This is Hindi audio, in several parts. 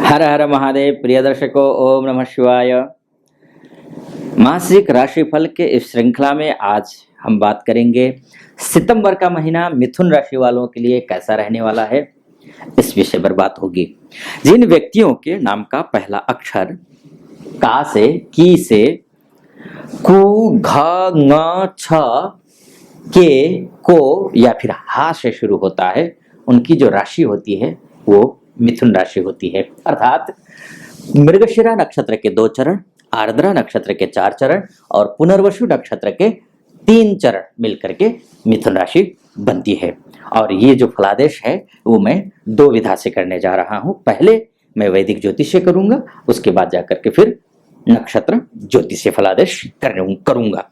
हर हर महादेव। प्रिय दर्शकों, ओम नमः शिवाय। मासिक राशिफल के इस श्रृंखला में आज हम बात करेंगे सितंबर का महीना मिथुन राशि वालों के लिए कैसा रहने वाला है। इस विषय पर बात होगी। जिन व्यक्तियों के नाम का पहला अक्षर का से, की से, कु, घ, ङ, छ, के, को या फिर हा से शुरू होता है, उनकी जो राशि होती है वो मिथुन राशि होती है। अर्थात मृगशिरा नक्षत्र के 2 चरण, आर्द्रा नक्षत्र के 4 चरण और पुनर्वसु नक्षत्र के 3 चरण मिलकर के मिथुन राशि बनती है। और ये जो फलादेश है वो मैं 2 विधा से करने जा रहा हूं। पहले मैं वैदिक ज्योतिष से करूंगा, उसके बाद जाकर के फिर नक्षत्र ज्योतिष से फलादेश करूंगा।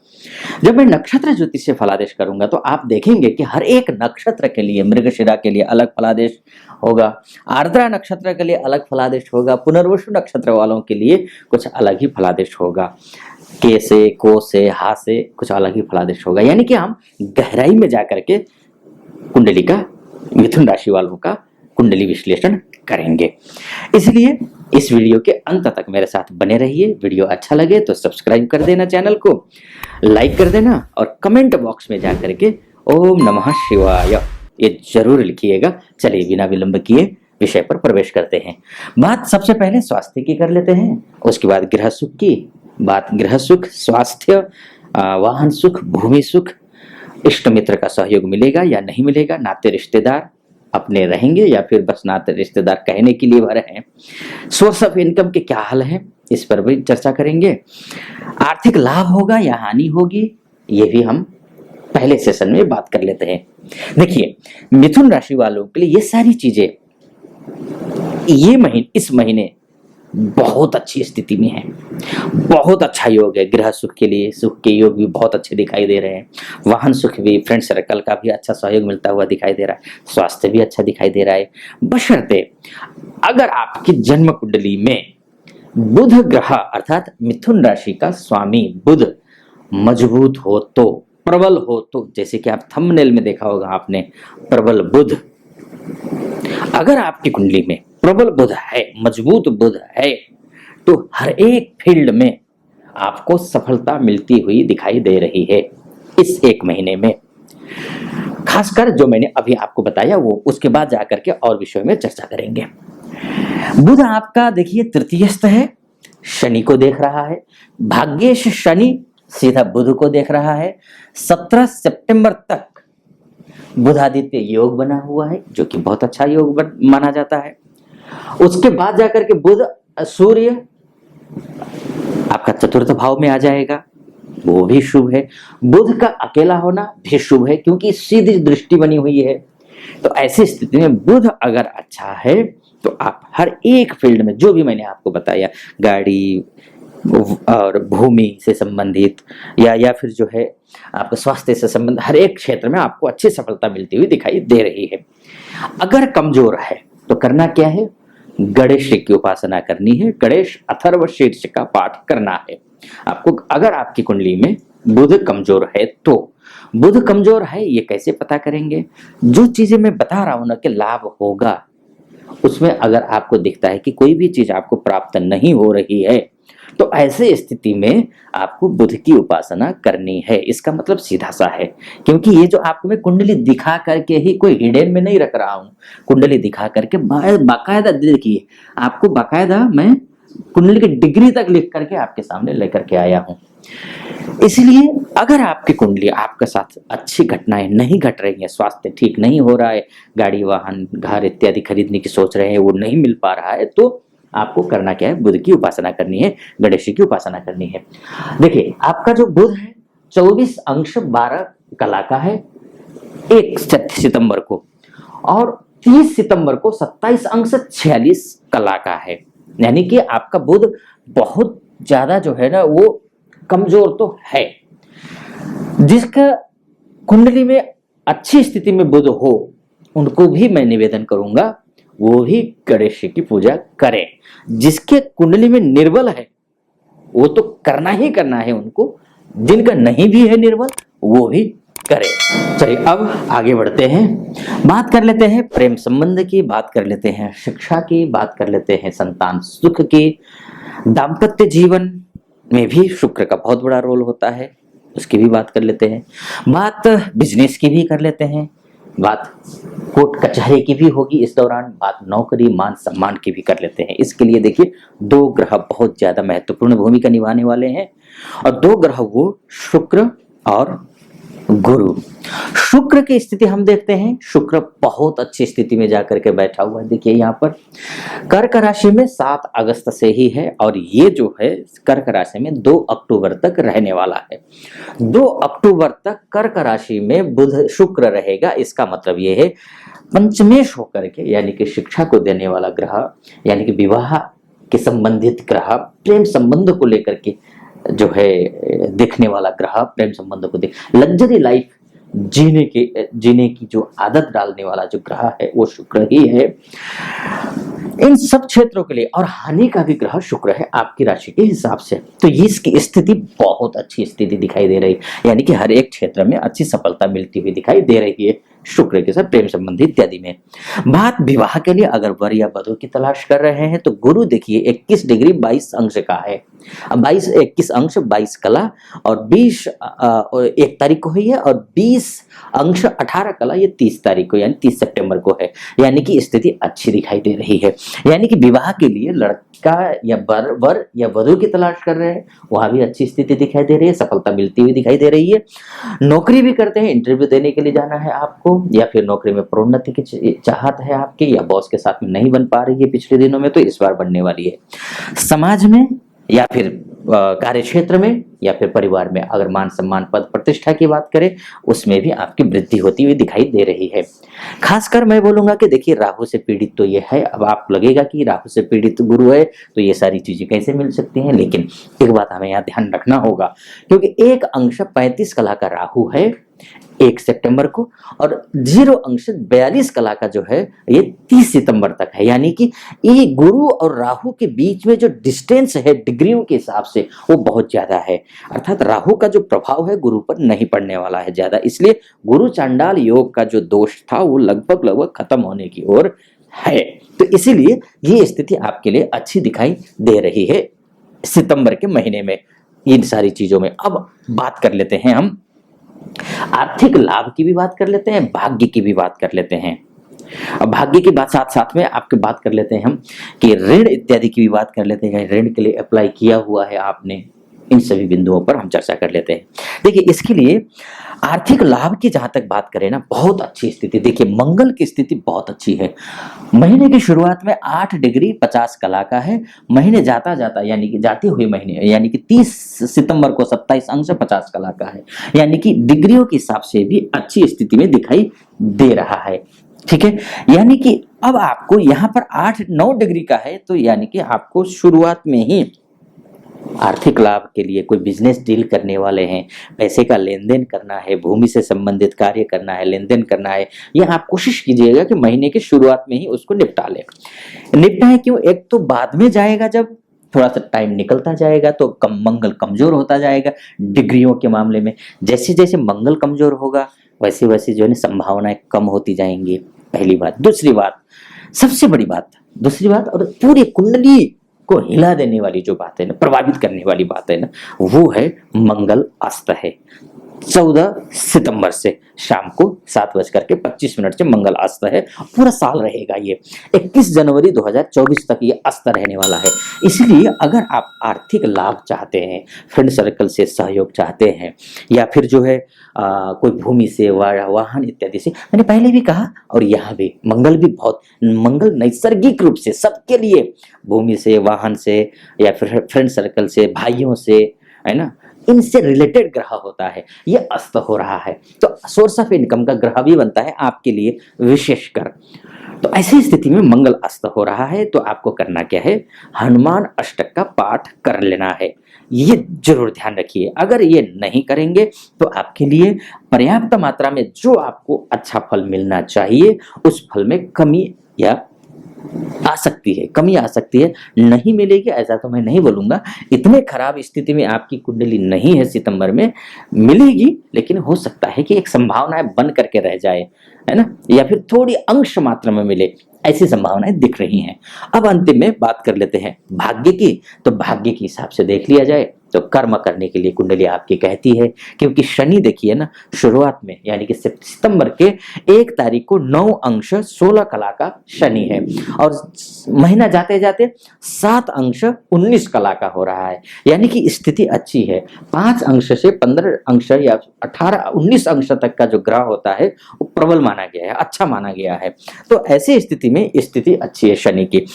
जब मैं नक्षत्र ज्योतिष से फलादेश करूंगा तो आप देखेंगे कि हर एक नक्षत्र के लिए, मृगशिरा के लिए अलग फलादेश होगा, आर्द्रा नक्षत्र के लिए अलग फलादेश होगा, पुनर्वसु नक्षत्र वालों के लिए कुछ अलग ही फलादेश होगा, के से, को से, हा से कुछ अलग ही फलादेश होगा। यानी कि हम गहराई में जाकर के कुंडली का, मिथुन राशि वालों का कुंडली विश्लेषण करेंगे। इसलिए इस वीडियो के अंत तक मेरे साथ बने रहिए। वीडियो अच्छा लगे तो सब्सक्राइब कर देना, चैनल को लाइक कर देना और कमेंट बॉक्स में जाकर के ओम नमः शिवाय ये जरूर लिखिएगा। चलिए बिना विलंब किए विषय पर प्रवेश करते हैं। बात सबसे पहले स्वास्थ्य की कर लेते हैं, उसके बाद गृह सुख की बात। गृह सुख, स्वास्थ्य, वाहन सुख, भूमि सुख, इष्ट मित्र का सहयोग मिलेगा या नहीं मिलेगा, नाते रिश्तेदार अपने रहेंगे या फिर बस नाते रिश्तेदार कहने के लिए भरे हैं, सोर्स ऑफ इनकम के क्या हाल है, इस पर भी चर्चा करेंगे। आर्थिक लाभ होगा या हानि होगी, ये भी हम पहले सेशन में बात कर लेते हैं। देखिए, मिथुन राशि वालों के लिए ये सारी चीजें इस महीने बहुत अच्छी स्थिति में है। बहुत अच्छा योग है। गृह सुख के लिए सुख के योग भी बहुत अच्छे दिखाई दे रहे हैं। वाहन सुख भी, फ्रेंड सर्कल का भी अच्छा सहयोग मिलता हुआ दिखाई दे रहा है। स्वास्थ्य भी अच्छा दिखाई दे रहा है, बशर्ते अगर आपकी जन्म कुंडली में बुध ग्रह अर्थात मिथुन राशि का स्वामी बुध मजबूत हो तो, प्रबल हो तो, जैसे कि आप थंबनेल में देखा होगा आपने, प्रबल बुध। अगर आपकी कुंडली में प्रबल बुध है, मजबूत बुध है, तो हर एक फील्ड में आपको सफलता मिलती हुई दिखाई दे रही है इस एक महीने में। खासकर जो मैंने अभी आपको बताया वो, उसके बाद जाकर के और विषयों में चर्चा करेंगे। बुध आपका देखिए तृतीयस्थ है, शनि को देख रहा है। भाग्येश शनि सीधा बुध को देख रहा है। 17 सितंबर तक बुधादित्य योग बना हुआ है, जो कि बहुत अच्छा योग माना जाता है। उसके बाद जाकर के बुध सूर्य आपका चतुर्थ भाव में आ जाएगा, वो भी शुभ है। बुध का अकेला होना भी शुभ है क्योंकि सीधी दृष्टि बनी हुई है। तो ऐसी स्थिति में बुध अगर अच्छा है तो आप हर एक फील्ड में, जो भी मैंने आपको बताया, गाड़ी और भूमि से संबंधित या फिर जो है आपका स्वास्थ्य से संबंधित, हर एक क्षेत्र में आपको अच्छी सफलता मिलती हुई दिखाई दे रही है। अगर कमजोर है तो करना क्या है? गणेश की उपासना करनी है। गणेश अथर्व शीर्ष का पाठ करना है आपको। अगर आपकी कुंडली में बुध कमजोर है तो, बुध कमजोर है ये कैसे पता करेंगे? जो चीजें मैं बता रहा हूं ना कि लाभ होगा, उसमें अगर आपको दिखता है कि कोई भी चीज आपको प्राप्त नहीं हो रही है, तो ऐसे स्थिति में आपको बुध की उपासना करनी है। इसका मतलब सीधा सा है, क्योंकि ये जो आपको मैं कुंडली दिखा करके ही कोई हिडन में नहीं रख रहा हूं, कुंडली दिखा करके बाकायदा, देखिए आपको बाकायदा मैं कुंडली की डिग्री तक लिख करके आपके सामने लेकर के आया हूं। इसलिए अगर आपकी कुंडली, आपके साथ अच्छी घटनाएं नहीं घट रही हैं, स्वास्थ्य ठीक नहीं हो रहा है, गाड़ी वाहन घर इत्यादि खरीदने की सोच रहे हैं, वो नहीं मिल पा रहा है, तो आपको करना क्या है? बुध की उपासना करनी है, गणेश की उपासना करनी है। देखिए, आपका जो बुध है 24 अंश 12 कला का है 1 सितंबर को, और 30 सितंबर को 27 अंश 46 कला का है। यानी कि आपका बुध बहुत ज्यादा जो है ना वो कमजोर तो है। जिसका कुंडली में अच्छी स्थिति में बुध हो, उनको भी मैं निवेदन करूंगा वो भी गणेश की पूजा करें। जिसके कुंडली में निर्बल है वो तो करना ही करना है उनको, जिनका नहीं भी है निर्बल वो भी करें। चलिए अब आगे बढ़ते हैं, बात कर लेते हैं प्रेम संबंध की, बात कर लेते हैं शिक्षा की, बात कर लेते हैं संतान सुख की। दाम्पत्य जीवन में भी शुक्र का बहुत बड़ा रोल होता है, उसकी भी बात कर लेते हैं। बात बिजनेस की भी कर लेते हैं, बात कोर्ट कचहरी की भी होगी इस दौरान, बात नौकरी मान सम्मान की भी कर लेते हैं। इसके लिए देखिए दो ग्रह बहुत ज्यादा महत्वपूर्ण भूमिका निभाने वाले हैं, और दो ग्रह वो शुक्र और गुरु। शुक्र की स्थिति हम देखते हैं, शुक्र बहुत अच्छी स्थिति में जाकर के बैठा हुआ है। देखिए यहाँ पर कर्क राशि में 7 अगस्त से ही है, और ये जो है कर्क राशि में 2 अक्टूबर तक रहने वाला है। 2 अक्टूबर तक कर्क राशि में बुध शुक्र रहेगा। इसका मतलब ये है पंचमेश होकर के, यानी कि शिक्षा को देने वाला ग्रह, यानी कि विवाह के संबंधित ग्रह, प्रेम संबंध को लेकर के जो है देखने वाला ग्रह, प्रेम संबंध को देख लग्जरी लाइफ जीने की जो आदत डालने वाला जो ग्रह है वो शुक्र ही है इन सब क्षेत्रों के लिए। और हानि का भी ग्रह शुक्र है आपकी राशि के हिसाब से। तो ये इसकी स्थिति बहुत अच्छी स्थिति दिखाई दे रही है, यानी कि हर एक क्षेत्र में अच्छी सफलता मिलती हुई दिखाई दे रही है शुक्र के साथ, प्रेम संबंधी इत्यादि में। बात विवाह के लिए अगर वर या वधु की तलाश कर रहे हैं तो गुरु देखिए 21 डिग्री 22 अंश का है। 21 अंश 22 कला, और 20 1 तारीख को ही है, और 20 अंश 18 कला ये 30 तारीख को यानी 30 सितंबर को है। यानी कि स्थिति अच्छी दिखाई दे रही है, यानी कि विवाह के लिए लड़का या वर या वधु की तलाश कर रहे हैं, वहां भी अच्छी स्थिति दिखाई दे रही है, सफलता मिलती हुई दिखाई दे रही है। नौकरी भी करते हैं, इंटरव्यू देने के लिए जाना है आपको, या फिर नौकरी में प्रोन्नति की चाहत है आपकी, या बॉस के साथ में नहीं बन पा रही है पिछले दिनों में, तो इस बार बनने वाली है। समाज में या फिर कार्य क्षेत्र में या फिर परिवार में अगर मान सम्मान पद प्रतिष्ठा की बात करें, उसमें भी आपकी वृद्धि होती हुई दिखाई दे रही है। खासकर मैं बोलूंगा कि देखिए राहु से पीड़ित तो ये है, अब आप लगेगा कि राहु से पीड़ित गुरु है तो ये सारी चीजें कैसे मिल सकती हैं, लेकिन एक बात हमें यहाँ ध्यान रखना होगा, क्योंकि 1 अंश 35 कला का राहु है 1 सितंबर को, और 0 अंश 42 कला का जो है ये 30 सितंबर तक है। यानी कि ये गुरु और राहु के बीच में जो डिस्टेंस है डिग्रियों के हिसाब से वो बहुत ज्यादा है, अर्थात राहु का जो प्रभाव है गुरु पर नहीं पड़ने वाला है ज्यादा, इसलिए गुरु चांडाल योग का जो दोष था वो लगभग खत्म होने की ओर है। तो इसीलिए ये स्थिति आपके लिए अच्छी दिखाई दे रही है सितंबर के महीने में इन सारी चीजों में। अब बात कर लेते हैं हम आर्थिक लाभ की भी बात कर लेते हैं, भाग्य की भी बात कर लेते हैं। अब भाग्य की बात साथ साथ में आपकी बात कर लेते हैं हम कि ऋण इत्यादि की भी बात कर लेते हैं। ऋण के लिए अप्लाई किया हुआ है आपने, इन सभी बिंदुओं पर हम चर्चा कर लेते हैं। देखिए इसके लिए आर्थिक लाभ की जहां तक बात करें ना, बहुत अच्छी स्थिति। देखिए मंगल की स्थिति बहुत अच्छी है। महीने की शुरुआत में 8 डिग्री 50 कला का है, महीने जाता जाता यानी कि जाते हुए महीने यानी कि 30 सितंबर को 27 अंश 50 कला का है, यानी कि डिग्रियों के हिसाब से भी अच्छी स्थिति में दिखाई दे रहा है। ठीक है, यानी कि अब आपको यहाँ पर 8-9 डिग्री का है, तो यानी कि आपको शुरुआत में ही आर्थिक लाभ के लिए कोई बिजनेस डील करने वाले हैं, पैसे का लेन देन करना है, भूमि से संबंधित कार्य करना है, लेन देन करना है, यह आप कोशिश कीजिएगा कि महीने की शुरुआत में ही उसको निपटा लें। निपटाएं क्यों, एक तो बाद में जाएगा, जब थोड़ा सा टाइम निकलता जाएगा तो मंगल कमजोर होता जाएगा। डिग्रियों के मामले में जैसे जैसे मंगल कमजोर होगा वैसे वैसे जो है संभावनाएं कम होती जाएंगी, पहली बात। दूसरी बात, सबसे बड़ी बात, दूसरी बात और पूरी कुंडली को हिला देने वाली जो बात है ना, प्रभावित करने वाली बात है ना, वो है मंगल अस्त है। 14 सितंबर से शाम को 7:25 से मंगल अस्त है, पूरा साल रहेगा ये। 21 जनवरी 2024 तक ये अस्त रहने वाला है। इसलिए अगर आप आर्थिक लाभ चाहते हैं, फ्रेंड सर्कल से सहयोग चाहते हैं, या फिर जो है कोई भूमि से वाहन इत्यादि से, मैंने पहले भी कहा और यहाँ भी मंगल भी बहुत, मंगल नैसर्गिक रूप से सबके लिए भूमि से, वाहन से, या फिर फ्रेंड सर्कल से, भाइयों से, है ना, इनसे रिलेटेड ग्रह होता है। ये अस्त हो रहा है तो सोर्स ऑफ इनकम का ग्रह भी बनता है आपके लिए विशेषकर। तो ऐसी स्थिति में मंगल अस्त हो रहा है तो आपको करना क्या है, हनुमान अष्टक का पाठ कर लेना है। ये जरूर ध्यान रखिए। अगर ये नहीं करेंगे तो आपके लिए पर्याप्त मात्रा में जो आपको अच्छा फल मिलना चाहिए उस फल में कमी या आ सकती है, कमी आ सकती है, नहीं मिलेगी ऐसा तो मैं नहीं बोलूंगा। इतने खराब स्थिति में आपकी कुंडली नहीं है सितंबर में, मिलेगी, लेकिन हो सकता है कि एक संभावनाएं बन करके रह जाए, है ना, या फिर थोड़ी अंश मात्रा में मिले, ऐसी संभावनाएं दिख रही हैं। अब अंतिम में बात कर लेते हैं भाग्य की। तो भाग्य के हिसाब से देख लिया जाए तो कर्म करने के लिए कुंडली आपकी कहती है, क्योंकि शनि देखिए ना, शुरुआत में यानी कि सितंबर के 1 तारीख को 9 अंश 16 कला का शनि है, और महीना जाते जाते 7 अंश 19 कला का हो रहा है, यानी कि स्थिति अच्छी है। 5 अंश से 15 अंश या 18-19 अंश तक का जो ग्रह होता है वो प्रबल माना गया है, अच्छा माना गया है। तो ऐसी स्थिति में स्थिति अच्छी है शनि की,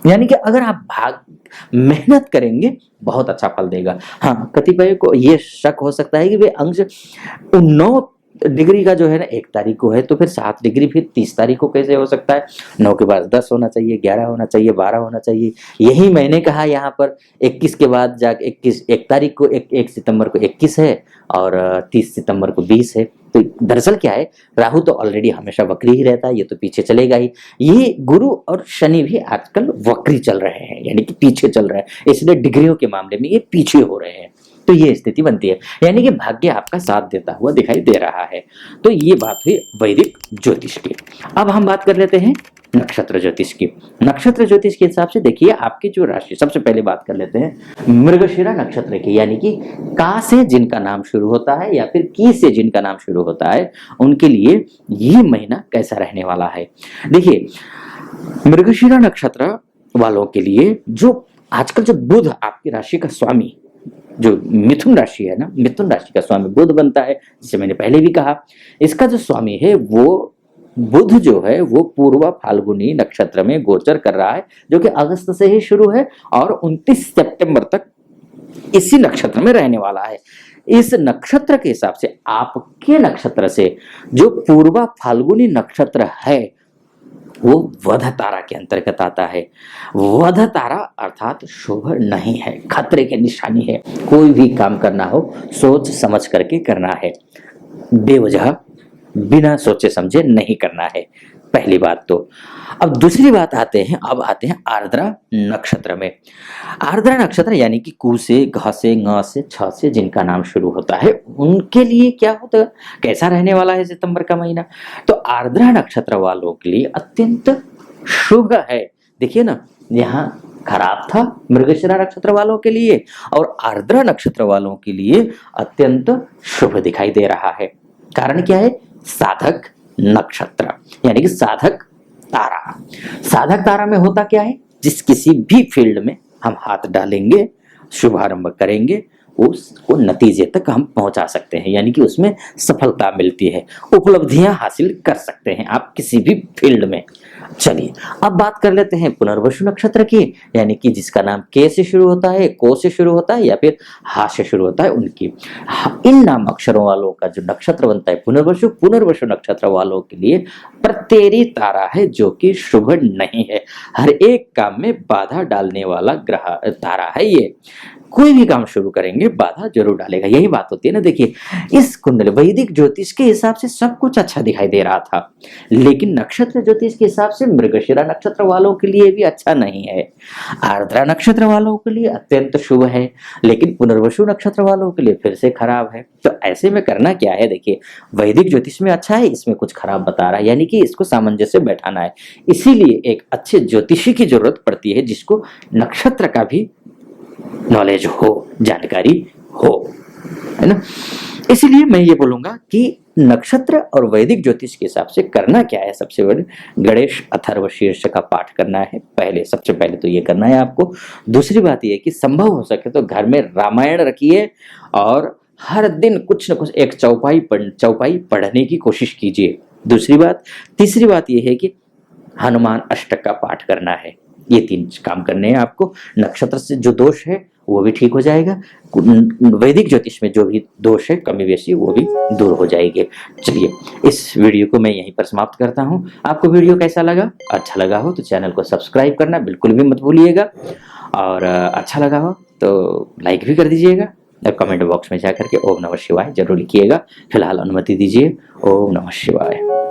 यानी कि अगर आप मेहनत करेंगे बहुत अच्छा फल देगा। हाँ, कतिपय को ये शक हो सकता है कि वे अंश 9 डिग्री का जो है ना 1 तारीख को है, तो फिर 7 डिग्री फिर 30 तारीख को कैसे हो सकता है? 9 के बाद 10 होना चाहिए, 11 होना चाहिए, 12 होना चाहिए। यही मैंने कहा यहाँ पर 21 के बाद जा 1 तारीख को 1 सितंबर को 21 है, और 30 सितंबर को 20 है। तो दरअसल क्या है, राहु तो ऑलरेडी हमेशा वक्री ही रहता है, ये तो पीछे चलेगा ही। ये गुरु और शनि भी आजकल वक्री चल रहे हैं, यानी कि पीछे चल रहे हैं, इसलिए डिग्रियों के मामले में ये पीछे हो रहे हैं। तो ये स्थिति बनती है, यानी कि भाग्य आपका साथ देता हुआ दिखाई दे रहा है। तो ये बात हुई वैदिक ज्योतिष की। अब हम बात कर लेते हैं नक्षत्र ज्योतिष की। नक्षत्र ज्योतिष के हिसाब से देखिए आपकी जो राशि, सबसे पहले बात कर लेते हैं मृगशिरा नक्षत्र की, यानी कि का से जिनका नाम शुरू होता है या फिर की से जिनका नाम शुरू होता है, उनके लिए ये महीना कैसा रहने वाला है। देखिए मृगशिरा नक्षत्र वालों के लिए जो आजकल जो बुध आपकी राशि का स्वामी, जो मिथुन राशि है ना, मिथुन राशि का स्वामी बुध बनता है, जिसे मैंने पहले भी कहा। इसका जो स्वामी है वो बुध जो है वो पूर्व फाल्गुनी नक्षत्र में गोचर कर रहा है, जो कि अगस्त से ही शुरू है और 29 सितंबर तक इसी नक्षत्र में रहने वाला है। इस नक्षत्र के हिसाब से आपके नक्षत्र से जो पूर्व फाल्गुनी नक्षत्र है वो वध तारा के अंतर्गत आता है। वध तारा अर्थात शुभ नहीं है, खतरे की निशानी है। कोई भी काम करना हो सोच समझ करके करना है, बेवजह बिना सोचे समझे नहीं करना है, पहली बात तो। अब दूसरी बात आते हैं आर्द्रा नक्षत्र में। आर्द्रा नक्षत्र यानी कि कु से, घ से, ङ से, छ से जिनका नाम शुरू होता है, उनके लिए क्या होता है, कैसा रहने वाला है सितंबर का महीना? तो आर्द्रा नक्षत्र वालों के लिए अत्यंत शुभ है। देखिए ना, यहाँ खराब था मृगशिरा नक्षत्र वालों के लिए, और आर्द्रा नक्षत्र वालों के लिए अत्यंत शुभ दिखाई दे रहा है। कारण क्या है? साधक नक्षत्र, यानी कि साधक तारा। साधक तारा में होता क्या है, जिस किसी भी फील्ड में हम हाथ डालेंगे, शुभारंभ करेंगे, उसको नतीजे तक हम पहुंचा सकते हैं, यानी कि उसमें सफलता मिलती है, उपलब्धियां हासिल कर सकते हैं आप किसी भी फील्ड में। चलिए अब बात कर लेते हैं पुनर्वसु नक्षत्र की, यानी कि जिसका नाम के से शुरू होता है, को से शुरू होता है या फिर हा से शुरू होता है, उनकी इन नाम अक्षरों वालों का जो नक्षत्र बनता है पुनर्वसु, पुनर्वसु नक्षत्र वालों के लिए प्रत्येरी तारा है, जो कि शुभ नहीं है। हर एक काम में बाधा डालने वाला ग्रह तारा है ये। कोई भी काम शुरू करेंगे बाधा जरूर डालेगा, यही बात होती है ना। देखिए इस कुंडली वैदिक ज्योतिष के हिसाब से सब कुछ अच्छा दिखाई दे रहा था, लेकिन नक्षत्र ज्योतिष के हिसाब से मृगशिरा नक्षत्र वालों के लिए भी अच्छा नहीं है। आर्द्रा नक्षत्र वालों के लिए अत्यंत शुभ है, लेकिन पुनर्वसु नक्षत्र वालों के लिए फिर से खराब है। तो ऐसे में करना क्या है? देखिए वैदिक ज्योतिष में अच्छा है, इसमें कुछ खराब बता रहा है, यानी कि इसको सामंजस्य बैठाना है। इसीलिए एक अच्छे ज्योतिषी की जरूरत पड़ती है, जिसको नक्षत्र का भी नॉलेज हो, जानकारी हो, है ना। इसीलिए मैं ये बोलूंगा कि नक्षत्र और वैदिक ज्योतिष के हिसाब से करना क्या है, सबसे बड़े गणेश अथर्व शीर्ष का पाठ करना है। सबसे पहले तो ये करना है आपको। दूसरी बात ये है कि संभव हो सके तो घर में रामायण रखिए, और हर दिन कुछ न कुछ एक चौपाई पढ़ने की कोशिश कीजिए। तीसरी बात ये है कि हनुमान अष्टक का पाठ करना है। ये 3 काम करने हैं आपको। नक्षत्र से जो दोष है वो भी ठीक हो जाएगा, वैदिक ज्योतिष में जो भी दोष है कमी बेशी वो भी दूर हो जाएंगे। चलिए इस वीडियो को मैं यहीं पर समाप्त करता हूँ। आपको वीडियो कैसा लगा? अच्छा लगा हो तो चैनल को सब्सक्राइब करना बिल्कुल भी मत भूलिएगा, और अच्छा लगा हो तो लाइक भी कर दीजिएगा, और कमेंट बॉक्स में जाकर के ओम नमः शिवाय जरूर लिखिएगा। फिलहाल अनुमति दीजिए। ओम नमः शिवाय।